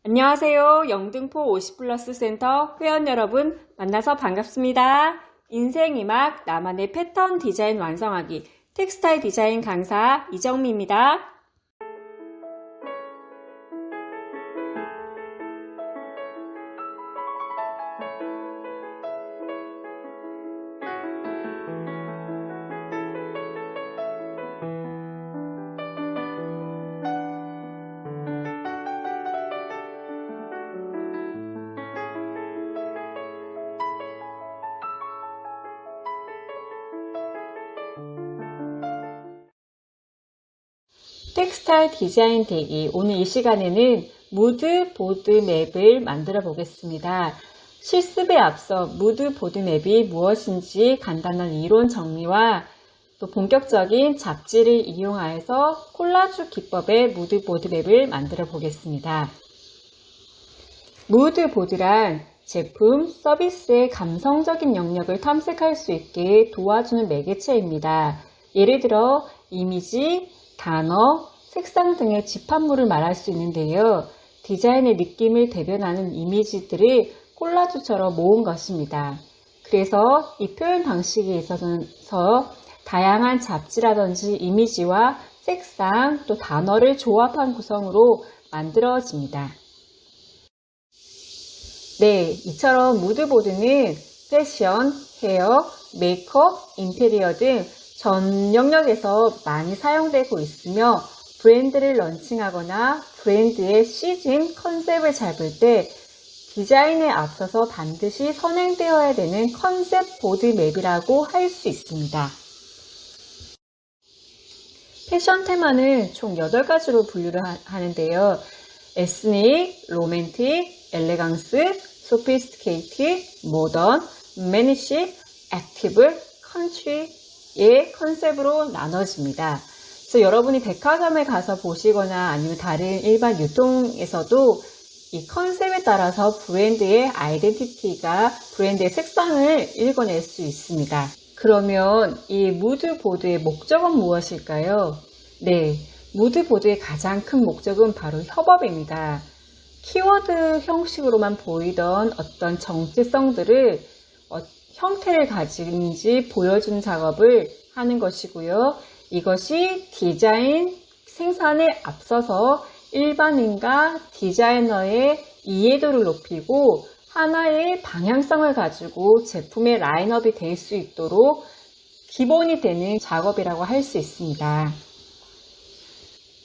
안녕하세요. 영등포 50플러스 센터 회원 여러분 만나서 반갑습니다. 인생이막 나만의 패턴 디자인 완성하기 텍스타일 디자인 강사 이정미입니다. 텍스타일 디자인 대기 오늘 이 시간에는 무드 보드 맵을 만들어 보겠습니다. 실습에 앞서 무드 보드 맵이 무엇인지 간단한 이론 정리와 또 본격적인 잡지를 이용하여서 콜라주 기법의 무드 보드 맵을 만들어 보겠습니다. 무드 보드란 제품, 서비스의 감성적인 영역을 탐색할 수 있게 도와주는 매개체입니다. 예를 들어 이미지, 단어, 색상 등의 집합물을 말할 수 있는데요. 디자인의 느낌을 대변하는 이미지들을 콜라주처럼 모은 것입니다. 그래서 이 표현 방식에 있어서 다양한 잡지라든지 이미지와 색상 또 단어를 조합한 구성으로 만들어집니다. 네, 이처럼 무드보드는 패션, 헤어, 메이크업, 인테리어 등 전 영역에서 많이 사용되고 있으며 브랜드를 런칭하거나 브랜드의 시즌 컨셉을 잡을 때 디자인에 앞서서 반드시 선행되어야 되는 컨셉 보드 맵이라고 할 수 있습니다. 패션 테마는 총 8가지로 분류를 하는데요. 에스닉, 로맨틱, 엘레강스, 소피스티케이트, 모던, 매니식, 액티브, 컨트리의 컨셉으로 나눠집니다. 그래서 여러분이 백화점에 가서 보시거나 아니면 다른 일반 유통에서도 이 컨셉에 따라서 브랜드의 아이덴티티가 브랜드의 색상을 읽어낼 수 있습니다. 그러면 이 무드보드의 목적은 무엇일까요? 네, 무드보드의 가장 큰 목적은 바로 협업입니다. 키워드 형식으로만 보이던 어떤 정체성들을 형태를 가진지 보여주는 작업을 하는 것이고요. 이것이 디자인 생산에 앞서서 일반인과 디자이너의 이해도를 높이고 하나의 방향성을 가지고 제품의 라인업이 될 수 있도록 기본이 되는 작업이라고 할 수 있습니다.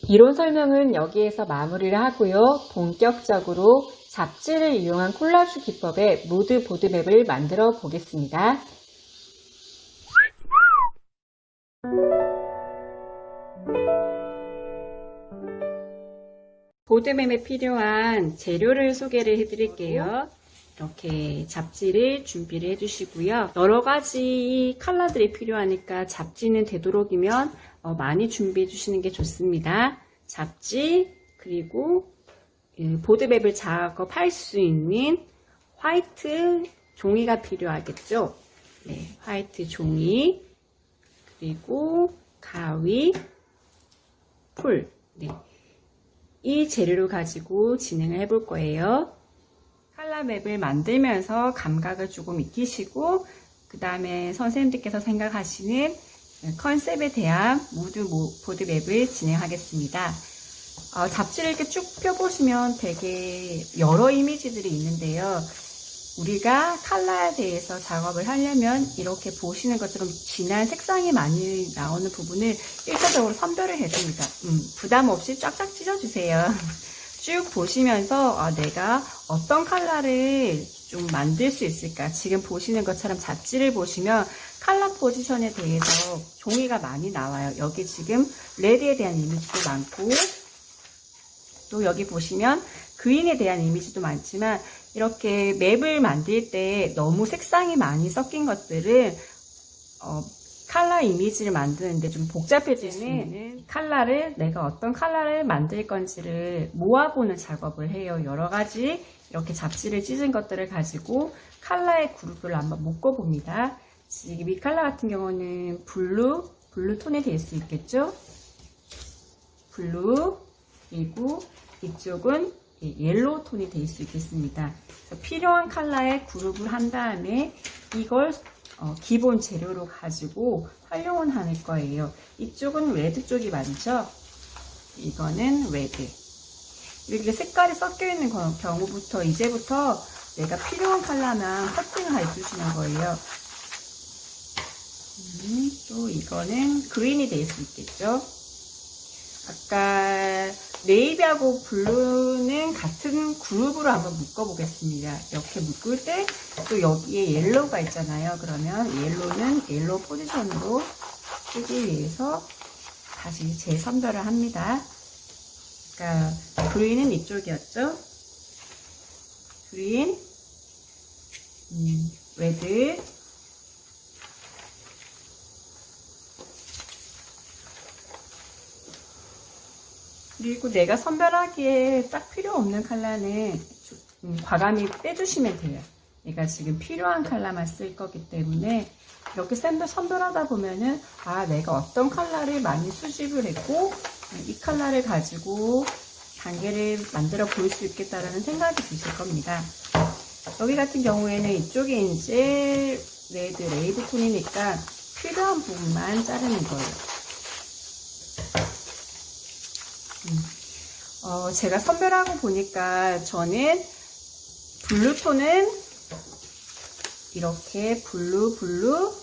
이론 설명은 여기에서 마무리를 하고요. 본격적으로 잡지를 이용한 콜라주 기법의 무드 보드맵을 만들어 보겠습니다. 보드맵에 필요한 재료를 소개를 해드릴게요. 이렇게 잡지를 준비를 해주시고요. 여러 가지 컬러들이 필요하니까 잡지는 되도록이면 많이 준비해 주시는 게 좋습니다. 잡지 그리고 보드맵을 작업할 수 있는 화이트 종이가 필요하겠죠. 네, 화이트 종이 그리고 가위, 풀. 네. 이 재료를 가지고 진행을 해볼 거예요. 컬러 맵을 만들면서 감각을 조금 익히시고 그 다음에 선생님들께서 생각하시는 컨셉에 대한 무드 보드 맵을 진행하겠습니다. 잡지를 이렇게 쭉 펴보시면 되게 여러 이미지들이 있는데요. 우리가 컬러에 대해서 작업을 하려면 이렇게 보시는 것처럼 진한 색상이 많이 나오는 부분을 일차적으로 선별을 해줍니다. 부담 없이 쫙쫙 찢어주세요. 쭉 보시면서 내가 어떤 컬러를 좀 만들 수 있을까. 지금 보시는 것처럼 잡지를 보시면 컬러 포지션에 대해서 종이가 많이 나와요. 여기 지금 레드에 대한 이미지도 많고 또 여기 보시면 그린에 대한 이미지도 많지만 이렇게 맵을 만들 때 너무 색상이 많이 섞인 것들을 컬러 이미지를 만드는데 좀 복잡해질 수 있는 컬러를 내가 어떤 컬러를 만들 건지를 모아보는 작업을 해요. 여러 가지 이렇게 잡지를 찢은 것들을 가지고 컬러의 그룹을 한번 묶어봅니다. 지금 이 컬러 같은 경우는 블루 톤이 될 수 있겠죠? 블루, 그리고 이쪽은 옐로우 톤이 될 수 있겠습니다. 필요한 컬러에 그룹을 한 다음에 이걸 기본 재료로 가지고 활용을 하는 거예요. 이쪽은 레드 쪽이 많죠? 이거는 레드. 이렇게 색깔이 섞여 있는 경우부터 이제부터 내가 필요한 컬러만 커팅을 해주시는 거예요. 또 이거는 그린이 될 수 있겠죠? 아까 네이비하고 블루는 같은 그룹으로 한번 묶어 보겠습니다. 이렇게 묶을 때 또 여기에 옐로우가 있잖아요. 그러면 옐로우는 옐로우 포지션으로 쓰기 위해서 다시 재선별을 합니다. 그러니까 그린은 이쪽이었죠. 그린, 레드, 그리고 내가 선별하기에 딱 필요 없는 컬러는 과감히 빼주시면 돼요. 내가 지금 필요한 컬러만 쓸 거기 때문에 이렇게 선별하다 보면은 내가 어떤 컬러를 많이 수집을 했고 이 컬러를 가지고 단계를 만들어 볼 수 있겠다라는 생각이 드실 겁니다. 여기 같은 경우에는 이쪽에 이제 레이드 톤이니까 필요한 부분만 자르는 거예요. 제가 선별하고 보니까 저는 블루톤은 이렇게 블루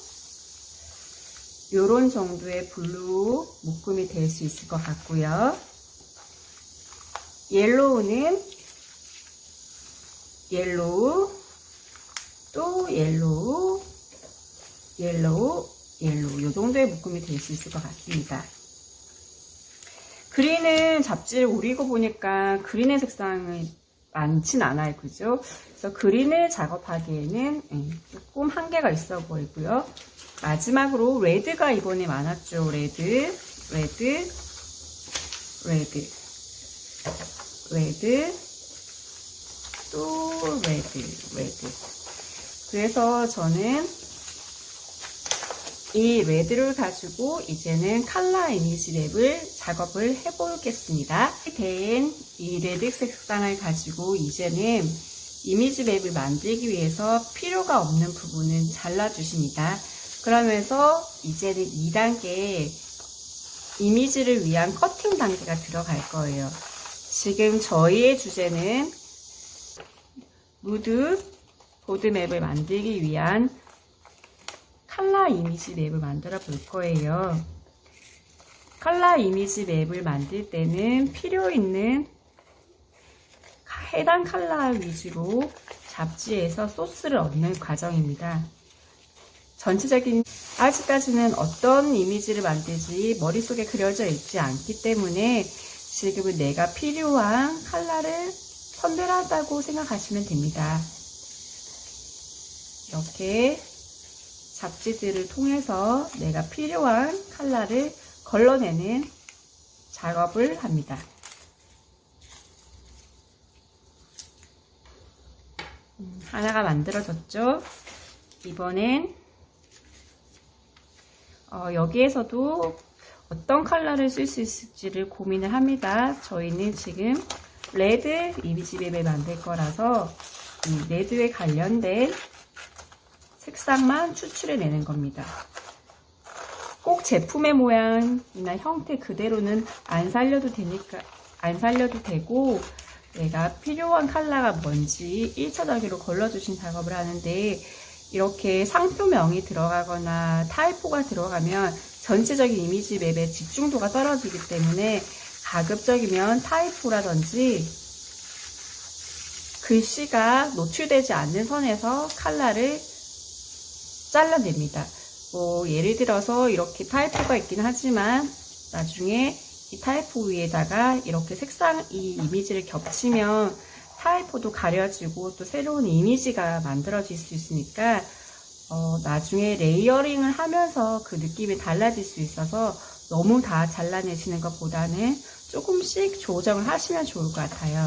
요런 정도의 블루 묶음이 될 수 있을 것 같고요. 옐로우는 옐로우, 또 옐로우 요 정도의 묶음이 될 수 있을 것 같습니다. 그린은 잡지를 오리고 보니까 그린의 색상이 많진 않아요. 그죠? 그래서 그린을 작업하기에는 조금 한계가 있어 보이고요. 마지막으로 레드가 이번에 많았죠. 레드, 또 레드. 그래서 저는 이 레드를 가지고 이제는 컬러 이미지 랩을 작업을 해보겠습니다. 된 이 레드 색상을 가지고 이제는 이미지 랩을 만들기 위해서 필요가 없는 부분은 잘라주십니다. 그러면서 이제는 2단계 이미지를 위한 커팅 단계가 들어갈 거예요. 지금 저희의 주제는 무드 보드맵을 만들기 위한 컬러 이미지 맵을 만들어 볼 거예요. 컬러 이미지 맵을 만들 때는 필요 있는 해당 컬러 위주로 잡지에서 소스를 얻는 과정입니다. 전체적인 아직까지는 어떤 이미지를 만들지 머릿속에 그려져 있지 않기 때문에 지금은 내가 필요한 컬러를 선별하다고 생각하시면 됩니다. 이렇게 잡지들을 통해서 내가 필요한 컬러를 걸러내는 작업을 합니다. 하나가 만들어졌죠? 이번엔 여기에서도 어떤 컬러를 쓸 수 있을지를 고민을 합니다. 저희는 지금 레드 이미지 맵을 만들 거라서 이 레드에 관련된 색상만 추출해내는 겁니다. 꼭 제품의 모양이나 형태 그대로는 안 살려도 되고 내가 필요한 컬러가 뭔지 1차적으로 걸러주신 작업을 하는데 이렇게 상표명이 들어가거나 타이포가 들어가면 전체적인 이미지 맵의 집중도가 떨어지기 때문에 가급적이면 타이포라든지 글씨가 노출되지 않는 선에서 컬러를 잘라냅니다. 예를 들어서 이렇게 타이포가 있긴 하지만 나중에 이 타이포 위에다가 이렇게 이 이미지를 겹치면 타이포도 가려지고 또 새로운 이미지가 만들어질 수 있으니까 나중에 레이어링을 하면서 그 느낌이 달라질 수 있어서 너무 다 잘라내시는 것보다는 조금씩 조정을 하시면 좋을 것 같아요.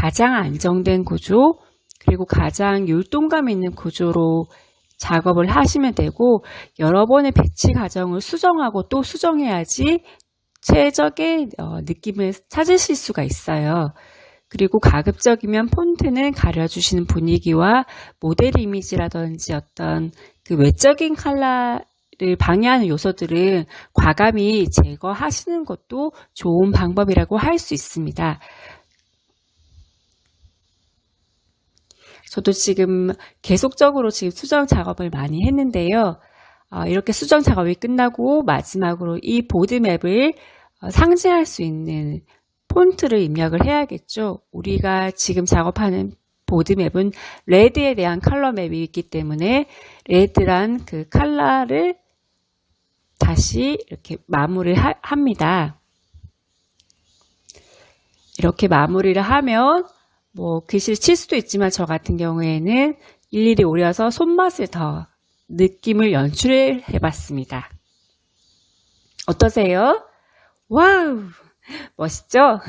가장 안정된 구조, 그리고 가장 율동감 있는 구조로 작업을 하시면 되고, 여러 번의 배치 과정을 수정하고 또 수정해야지 최적의 느낌을 찾으실 수가 있어요. 그리고 가급적이면 폰트는 가려주시는 분위기와 모델 이미지라든지 어떤 그 외적인 컬러를 방해하는 요소들은 과감히 제거하시는 것도 좋은 방법이라고 할 수 있습니다. 저도 지금 계속적으로 지금 수정 작업을 많이 했는데요. 이렇게 수정 작업이 끝나고 마지막으로 이 보드맵을 상징할 수 있는 폰트를 입력을 해야겠죠. 우리가 지금 작업하는 보드맵은 레드에 대한 컬러 맵이 있기 때문에 레드란 그 컬러를 다시 이렇게 마무리를 합니다. 이렇게 마무리를 하면 뭐 글씨를 칠 수도 있지만 저 같은 경우에는 일일이 오려서 손맛을 더 느낌을 연출해 봤습니다. 어떠세요? 와우! 멋있죠?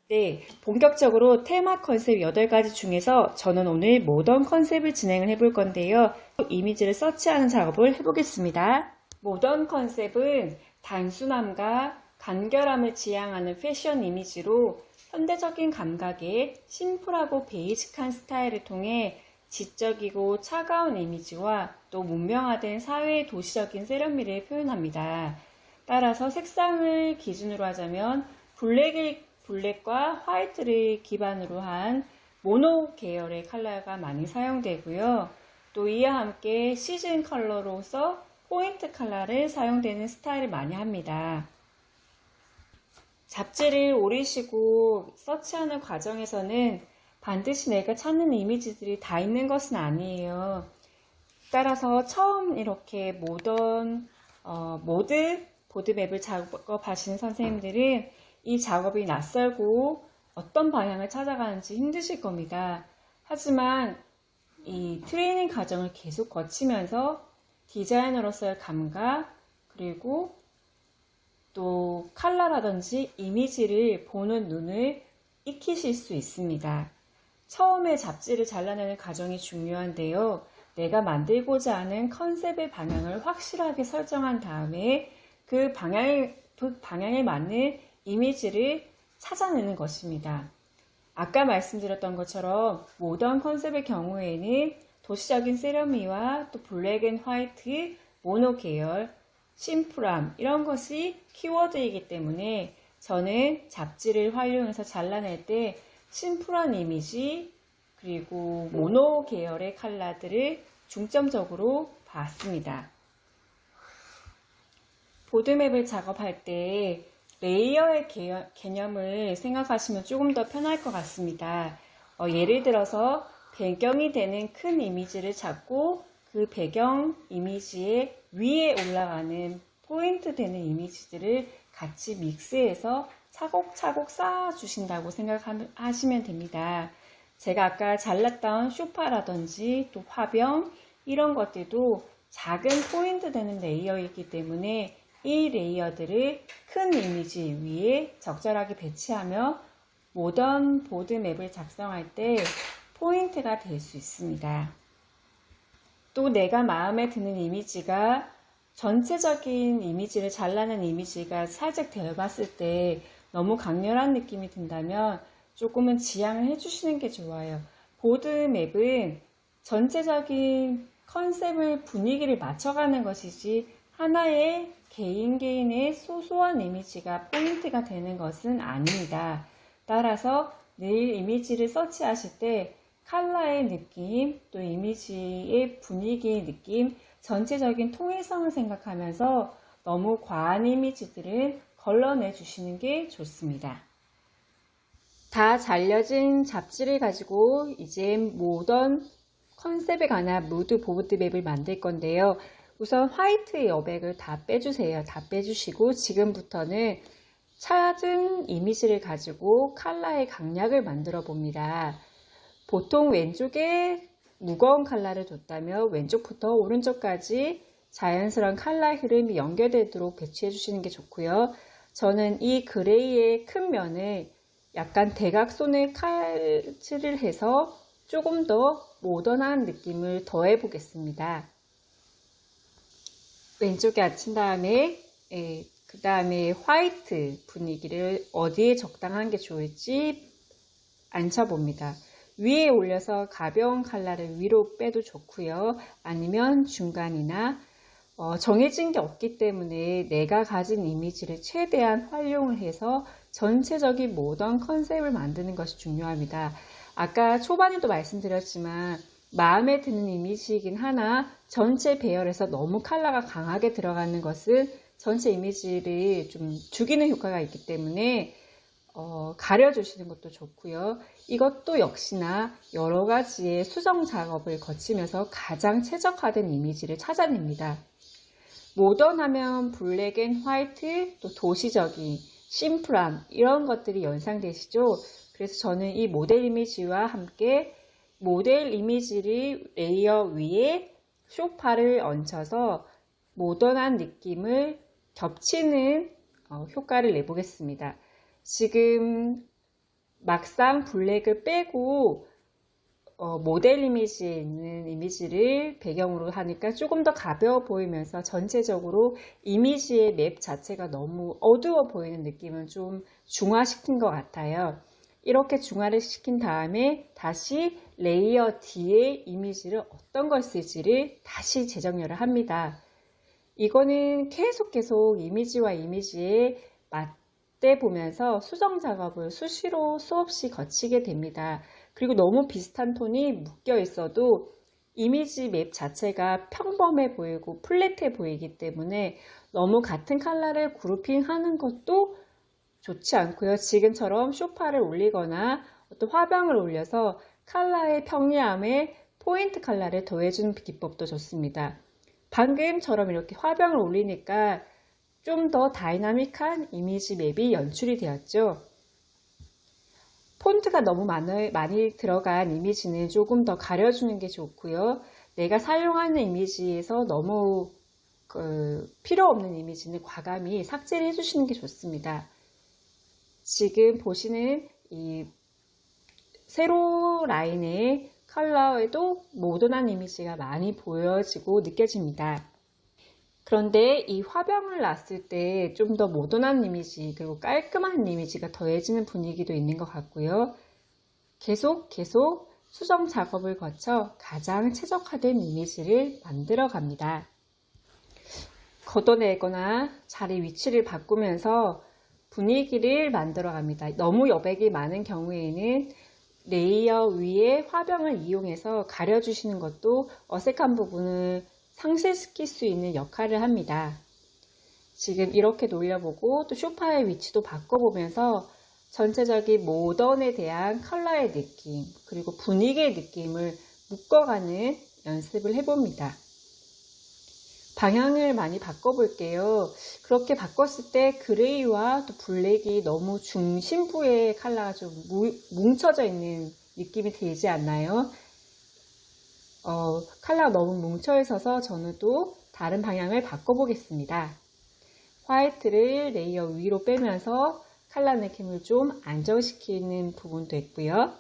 네, 본격적으로 테마 컨셉 8가지 중에서 저는 오늘 모던 컨셉을 진행을 해볼 건데요. 이미지를 서치하는 작업을 해보겠습니다. 모던 컨셉은 단순함과 간결함을 지향하는 패션 이미지로 현대적인 감각의 심플하고 베이직한 스타일을 통해 지적이고 차가운 이미지와 또 문명화된 사회의 도시적인 세련미를 표현합니다. 따라서 색상을 기준으로 하자면 블랙과 화이트를 기반으로 한 모노 계열의 컬러가 많이 사용되고요. 또 이와 함께 시즌 컬러로서 포인트 컬러를 사용되는 스타일을 많이 합니다. 잡지를 오리시고 서치하는 과정에서는 반드시 내가 찾는 이미지들이 다 있는 것은 아니에요. 따라서 처음 이렇게 모드 보드맵을 작업하시는 선생님들은 이 작업이 낯설고 어떤 방향을 찾아가는지 힘드실 겁니다. 하지만 이 트레이닝 과정을 계속 거치면서 디자이너로서의 감각, 그리고 또 컬러라든지 이미지를 보는 눈을 익히실 수 있습니다. 처음에 잡지를 잘라내는 과정이 중요한데요. 내가 만들고자 하는 컨셉의 방향을 확실하게 설정한 다음에 그 방향에 맞는 이미지를 찾아내는 것입니다. 아까 말씀드렸던 것처럼 모던 컨셉의 경우에는 도시적인 세련미와 또 블랙 앤 화이트, 모노 계열, 심플함 이런 것이 키워드이기 때문에 저는 잡지를 활용해서 잘라낼 때 심플한 이미지 그리고 모노 계열의 컬러들을 중점적으로 봤습니다. 보드맵을 작업할 때 레이어의 개념을 생각하시면 조금 더 편할 것 같습니다. 예를 들어서 배경이 되는 큰 이미지를 잡고 그 배경 이미지의 위에 올라가는 포인트 되는 이미지들을 같이 믹스해서 차곡차곡 쌓아주신다고 생각하시면 됩니다. 제가 아까 잘랐던 소파라든지 또 화병 이런 것들도 작은 포인트 되는 레이어이기 때문에 이 레이어들을 큰 이미지 위에 적절하게 배치하며 모던 보드맵을 작성할 때 포인트가 될 수 있습니다. 또 내가 마음에 드는 이미지가 전체적인 이미지를 잘라낸 이미지가 살짝 되어봤을 때 너무 강렬한 느낌이 든다면 조금은 지양을 해주시는 게 좋아요. 보드맵은 전체적인 컨셉을 분위기를 맞춰가는 것이지 하나의 개인의 소소한 이미지가 포인트가 되는 것은 아닙니다. 따라서 늘 이미지를 서치하실 때 컬러의 느낌, 또 이미지의 분위기의 느낌, 전체적인 통일성을 생각하면서 너무 과한 이미지들은 걸러내 주시는 게 좋습니다. 다 잘려진 잡지를 가지고 이제 모던 컨셉에 관한 무드 보드맵을 만들 건데요. 우선 화이트 여백을 다 빼주세요. 다 빼주시고 지금부터는 찾은 이미지를 가지고 컬러의 강약을 만들어 봅니다. 보통 왼쪽에 무거운 컬러를 뒀다면 왼쪽부터 오른쪽까지 자연스러운 컬러의 흐름이 연결되도록 배치해 주시는 게 좋고요. 저는 이 그레이의 큰 면을 약간 대각선의 칼칠을 해서 조금 더 모던한 느낌을 더해 보겠습니다. 왼쪽에 앉힌 다음에 그 다음에 화이트 분위기를 어디에 적당한 게 좋을지 앉혀봅니다. 위에 올려서 가벼운 컬러를 위로 빼도 좋고요. 아니면 중간이나 정해진 게 없기 때문에 내가 가진 이미지를 최대한 활용을 해서 전체적인 모던 컨셉을 만드는 것이 중요합니다. 아까 초반에도 말씀드렸지만 마음에 드는 이미지이긴 하나 전체 배열에서 너무 컬러가 강하게 들어가는 것은 전체 이미지를 좀 죽이는 효과가 있기 때문에 가려주시는 것도 좋고요. 이것도 역시나 여러 가지의 수정 작업을 거치면서 가장 최적화된 이미지를 찾아냅니다. 모던하면 블랙 앤 화이트, 또 도시적인, 심플함 이런 것들이 연상되시죠? 그래서 저는 이 모델 이미지와 함께 모델 이미지를 레이어 위에 소파를 얹혀서 모던한 느낌을 겹치는 효과를 내보겠습니다. 지금 막상 블랙을 빼고 모델 이미지에 있는 이미지를 배경으로 하니까 조금 더 가벼워 보이면서 전체적으로 이미지의 맵 자체가 너무 어두워 보이는 느낌은 좀 중화시킨 것 같아요. 이렇게 중화를 시킨 다음에 다시 레이어 뒤에 이미지를 어떤 걸 쓸지를 다시 재정렬을 합니다. 이거는 계속 이미지와 이미지에 맞대 보면서 수정 작업을 수시로 수없이 거치게 됩니다. 그리고 너무 비슷한 톤이 묶여 있어도 이미지 맵 자체가 평범해 보이고 플랫해 보이기 때문에 너무 같은 컬러를 그룹핑 하는 것도 좋지 않고요. 지금처럼 소파를 올리거나 어떤 화병을 올려서 컬러의 평이함에 포인트 컬러를 더해주는 기법도 좋습니다. 방금처럼 이렇게 화병을 올리니까 좀 더 다이나믹한 이미지 맵이 연출이 되었죠. 폰트가 너무 많이 들어간 이미지는 조금 더 가려주는 게 좋고요. 내가 사용하는 이미지에서 너무 필요 없는 이미지는 과감히 삭제를 해주시는 게 좋습니다. 지금 보시는 이 세로 라인의 컬러에도 모던한 이미지가 많이 보여지고 느껴집니다. 그런데 이 화병을 놨을 때 좀 더 모던한 이미지 그리고 깔끔한 이미지가 더해지는 분위기도 있는 것 같고요. 계속 수정 작업을 거쳐 가장 최적화된 이미지를 만들어 갑니다. 걷어내거나 자리 위치를 바꾸면서 분위기를 만들어 갑니다. 너무 여백이 많은 경우에는 레이어 위에 화병을 이용해서 가려주시는 것도 어색한 부분을 상쇄시킬 수 있는 역할을 합니다. 지금 이렇게 놀려보고 또 소파의 위치도 바꿔보면서 전체적인 모던에 대한 컬러의 느낌 그리고 분위기의 느낌을 묶어가는 연습을 해봅니다. 방향을 많이 바꿔볼게요. 그렇게 바꿨을 때 그레이와 또 블랙이 너무 중심부의 컬러가 좀 뭉쳐져 있는 느낌이 들지 않나요? 컬러가 너무 뭉쳐 있어서 저는 또 다른 방향을 바꿔보겠습니다. 화이트를 레이어 위로 빼면서 컬러 느낌을 좀 안정시키는 부분도 있고요.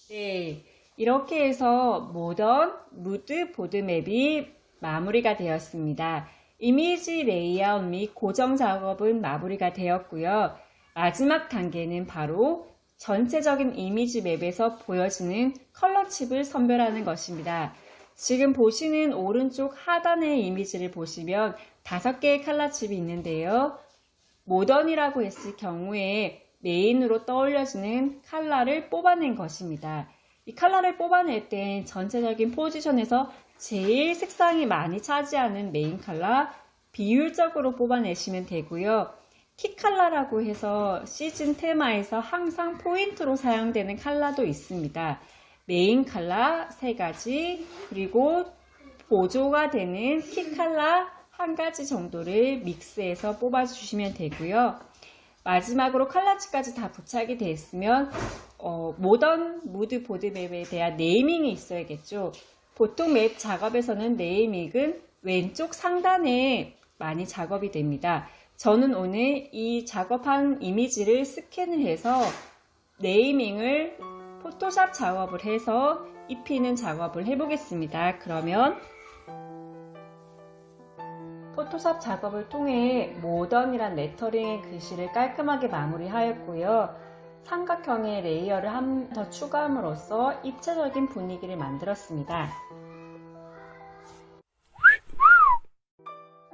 네, 이렇게 해서 모던 무드 보드맵이 마무리가 되었습니다. 이미지 레이아웃 및 고정 작업은 마무리가 되었고요. 마지막 단계는 바로 전체적인 이미지 맵에서 보여지는 컬러 칩을 선별하는 것입니다. 지금 보시는 오른쪽 하단의 이미지를 보시면 5개의 컬러 칩이 있는데요. 모던이라고 했을 경우에 메인으로 떠올려지는 컬러를 뽑아낸 것입니다. 이 컬러를 뽑아낼 땐 전체적인 포지션에서 제일 색상이 많이 차지하는 메인 컬러 비율적으로 뽑아내시면 되고요. 키 컬러라고 해서 시즌 테마에서 항상 포인트로 사용되는 컬러도 있습니다. 메인 컬러 3가지 그리고 보조가 되는 키 컬러 한 가지 정도를 믹스해서 뽑아주시면 되고요. 마지막으로 컬러지까지 다 부착이 됐으면 모던 무드 보드맵에 대한 네이밍이 있어야겠죠. 보통 맵 작업에서는 네이밍은 왼쪽 상단에 많이 작업이 됩니다. 저는 오늘 이 작업한 이미지를 스캔을 해서 네이밍을 포토샵 작업을 해서 입히는 작업을 해보겠습니다. 그러면 포토샵 작업을 통해 모던이란 레터링의 글씨를 깔끔하게 마무리하였고요. 삼각형의 레이어를 한 번 더 추가함으로써 입체적인 분위기를 만들었습니다.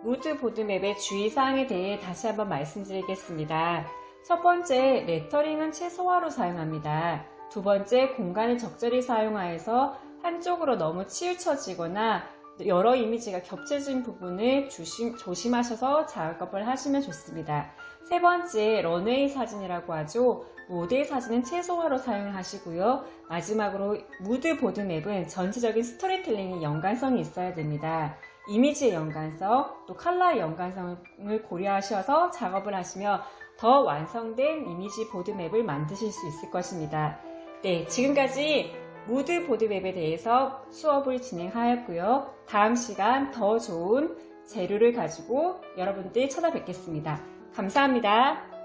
무드 보드맵의 주의사항에 대해 다시 한번 말씀드리겠습니다. 첫 번째, 레터링은 최소화로 사용합니다. 두 번째, 공간을 적절히 사용하여서 한쪽으로 너무 치우쳐지거나 여러 이미지가 겹쳐진 부분을 조심하셔서 작업을 하시면 좋습니다. 세 번째, 런웨이 사진이라고 하죠. 모델 사진은 최소화로 사용하시고요. 마지막으로 무드 보드맵은 전체적인 스토리텔링이 연관성이 있어야 됩니다. 이미지의 연관성, 또 컬러의 연관성을 고려하셔서 작업을 하시면 더 완성된 이미지 보드맵을 만드실 수 있을 것입니다. 네, 지금까지 무드 보드맵에 대해서 수업을 진행하였고요. 다음 시간 더 좋은 재료를 가지고 여러분들 찾아뵙겠습니다. 감사합니다.